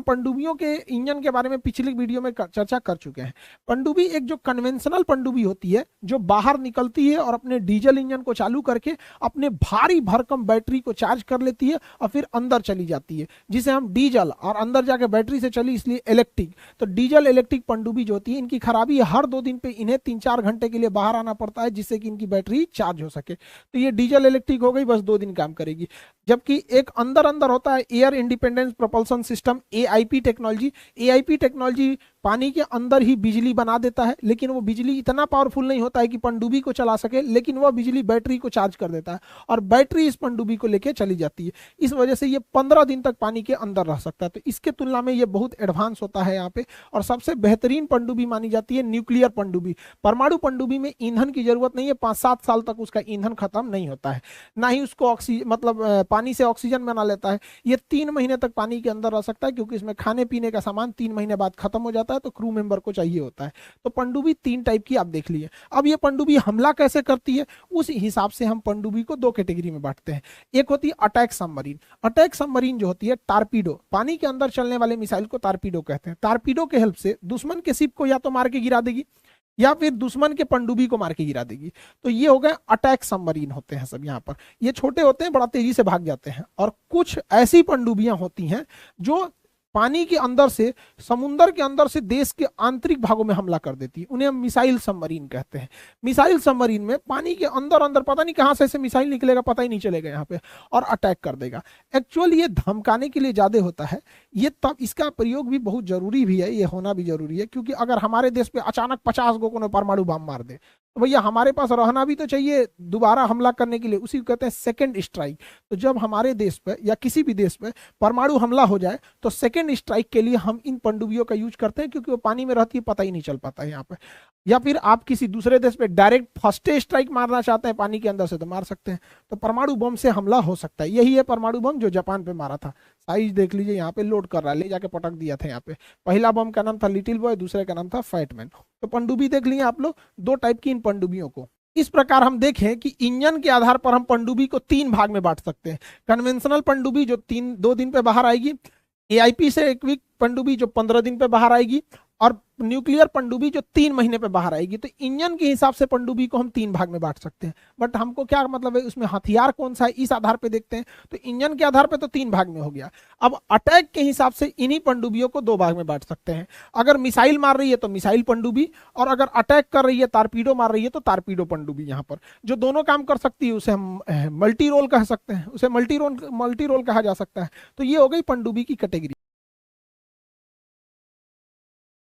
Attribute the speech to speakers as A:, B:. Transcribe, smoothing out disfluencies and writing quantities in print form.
A: पनडुब्बियों के इंजन के बारे में पिछली वीडियो में चर्चा कर चुके हैं। पनडुब्बी एक जो कन्वेंशनल पनडुब्बी होती है जो बाहर निकलती है और अपने डीजल इंजन को चालू करके अपने भारी भरकम बैटरी को चार्ज कर लेती है और फिर अंदर चली जाती है, जिसे हम डीजल, और अंदर जाके बैटरी से चली इसलिए इलेक्ट्रिक। तो डीजल इलेक्ट्रिक पनडुब्बी जो होती है, इनकी खराबी है हर 2 दिन पे इन्हें 3-4 घंटे के लिए बाहर आना पड़ता है जिससे कि इनकी बैटरी चार्ज हो सके। तो ये डीजल इलेक्ट्रिक हो गई, बस 2 दिन काम करेगी। जबकि एक अंदर अंदर होता है air independence propulsion system, AIP technology. AIP technology पानी के अंदर ही बिजली बना देता है, लेकिन वो बिजली इतना पावरफुल नहीं होता है कि पनडुब्बी को चला सके, लेकिन वह बिजली बैटरी को चार्ज कर देता है और बैटरी इस पनडुब्बी को लेके चली जाती है। इस वजह से ये 15 दिन तक पानी के अंदर रह सकता है। तो इसके तुलना में ये बहुत एडवांस होता है यहाँ पे। और सबसे बेहतरीन पनडुब्बी मानी जाती है न्यूक्लियर पनडुब्बी। परमाणु पनडुब्बी में ईंधन की जरूरत नहीं है, 5-7 साल तक उसका ईंधन खत्म नहीं होता है, ना ही उसको पानी से ऑक्सीजन बना लेता है। ये 3 महीने तक पानी के अंदर रह सकता है, क्योंकि इसमें खाने पीने का सामान 3 महीने बाद खत्म हो जाता है, तो क्रू मेंबर को चाहिए होता है। तो पनडुब्बी 3 टाइप की आप देख लिए। अब ये पनडुब्बी हमला कैसे करती है, उस हिसाब से हम पनडुब्बी को 2 कैटेगरी में बांटते हैं। एक होती है अटैक सबमरीन। अटैक सबमरीन जो होती है टारपीडो, पानी के अंदर चलने वाले मिसाइल को टारपीडो कहते हैं। टारपीडो के हेल्प से दुश्मन के शिप को या तो मार के गिरा देगी या फिर दुश्मन के पनडुब्बी को मार के गिरा देगी। तो ये हो गए अटैक सबमरीन होते हैं सब यहाँ पर। ये छोटे होते हैं, बड़ा तेजी से भाग जाते हैं। और कुछ ऐसी पनडुब्बियां होती हैं जो पानी के अंदर से, समुद्र के अंदर से देश के आंतरिक भागों में हमला कर देती है, उन्हें हम मिसाइल सबमरीन कहते हैं। मिसाइल सबमरीन में पानी के अंदर अंदर पता नहीं कहां से ऐसे मिसाइल निकलेगा, पता ही नहीं चलेगा यहाँ पे, और अटैक कर देगा। एक्चुअली ये धमकाने के लिए ज्यादा होता है ये, तब इसका प्रयोग भी बहुत जरूरी भी है, ये होना भी जरूरी है। क्योंकि अगर हमारे देश पे अचानक 50 गो को परमाणु बम मार दे तो भैया हमारे पास रहना भी तो चाहिए दोबारा हमला करने के लिए, उसी को कहते हैं सेकंड स्ट्राइक। तो जब हमारे देश पे या किसी भी देश पे परमाणु हमला हो जाए तो सेकंड स्ट्राइक के लिए हम इन पनडुब्बियों का यूज करते हैं, क्योंकि वो पानी में रहती है, पता ही नहीं चल पाता है यहाँ पे। या फिर आप किसी दूसरे देश पे डायरेक्ट फर्स्ट स्ट्राइक मारना चाहते हैं पानी के अंदर से, तो मार सकते हैं। तो परमाणु बम से हमला हो सकता है। यही है परमाणु बम जो जापान पे मारा था। साइज देख लीजिए, यहाँ पे लोड कर रहा है, ले जाके पटक दिया था यहाँ पे। पहला बम का नाम था लिटिल बॉय, दूसरे का नाम था फैटमैन। तो पनडुब्बी देख लिए आप लोग, 2 टाइप की इन पनडुब्बियों को। इस प्रकार हम देखें कि इंजन के आधार पर हम पनडुब्बी को 3 भाग में बांट सकते हैं। कन्वेंशनल पनडुब्बी जो 2 दिन पे बाहर आएगी, एआईपी से इक्विप पनडुब्बी जो 15 दिन पे बाहर आएगी, और न्यूक्लियर पनडुब्बी जो 3 महीने पे बाहर आएगी। तो इंजन के हिसाब से पनडुब्बी को हम 3 भाग में बांट सकते हैं। बट हमको क्या मतलब है, उसमें हथियार कौन सा है, इस आधार पे देखते हैं। तो इंजन के आधार पे तो 3 भाग में हो गया। अब अटैक के हिसाब से इन्हीं पनडुब्बियों को 2 भाग में बांट सकते हैं। अगर मिसाइल मार रही है तो मिसाइल पनडुब्बी, और अगर अटैक कर रही है, टारपीडो मार रही है, तो टारपीडो पनडुब्बी। यहाँ पर जो दोनों काम कर सकती है उसे हम मल्टी रोल कह सकते हैं, उसे मल्टी रोल कहा जा सकता है। तो ये हो गई पनडुब्बी की कैटेगरी।